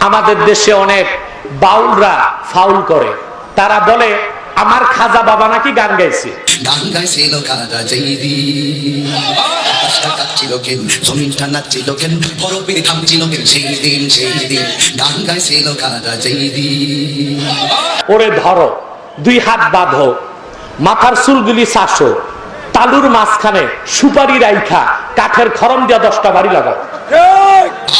আমাদের দেশে অনেক বাউলরা ফাউল করে, তারা বলে আমার খাজা বাবা নাকি গান গাইছে। গান গাইছিল খাজা জৈদি, আকাশটা কাঁপছিল কেন, জমিনটা নাচছিল কেন, বরফের থামছিল কেন, সেই দিন গান গাইছিল খাজা জৈদি। ওরে ধরো, দুই হাত বাঁধো, মাথার চুলগুলি চাষো, তালুর মাঝখানে সুপারি রাইখা কাঠের খরম দিয়া 10টা বাড়ি লাগাও।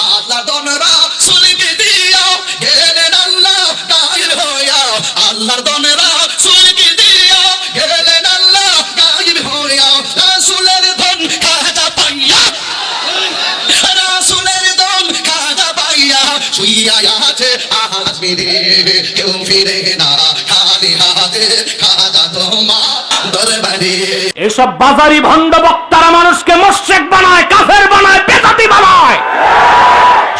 আল্লাহ দনরা সুলকে দিয়া গেলেন আল্লাহ গায়ের হইয়া, আল্লাহর দনরা সুলকে দিয়া গেলেন আল্লাহ গায়ের হইয়া, রাসূলের ধন খাজা পাইয়া, রাসূলের ধন খাজা পাইয়া, শুইয়া আছে আজ মেরে কেউ ফিরে না খালি হাতে, খাজা তোমার দরবারে। এসব বাজারি ভণ্ড বক্তারা মানুষকে মুশরিক বানায়, কাফের বানায়, বেদাতি বানায়।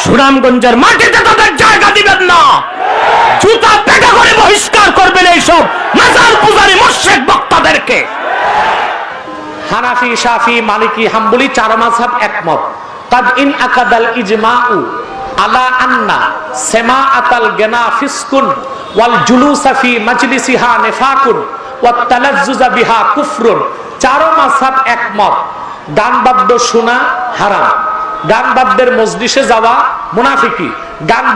সুনামগঞ্জের মাটিতে তাদের জায়গা দিবেন না, জুতা পেটা করে বহিষ্কার করবেন এইসব মাজার পূজারী মুশরিক বক্তাদেরকে। হানাফি, শাফি, মালিকি, হাম্বলি 4 মাযহাব একমত। কাদ ইন আকাদাল ইজমাউ আলা আন্না সামাআতাল গিনা ফিসকুন ওয়াল জুলুসা ফি মাজলিসিহা নিফাকুন ওয়াত তালাজ্জুজা বিহা কুফরুন। 4 মাযহাব একমত, গান বাদ্য শোনা হারাম, গান বাদ্যের মজলিসে যাওয়া মুনাফিকি, গান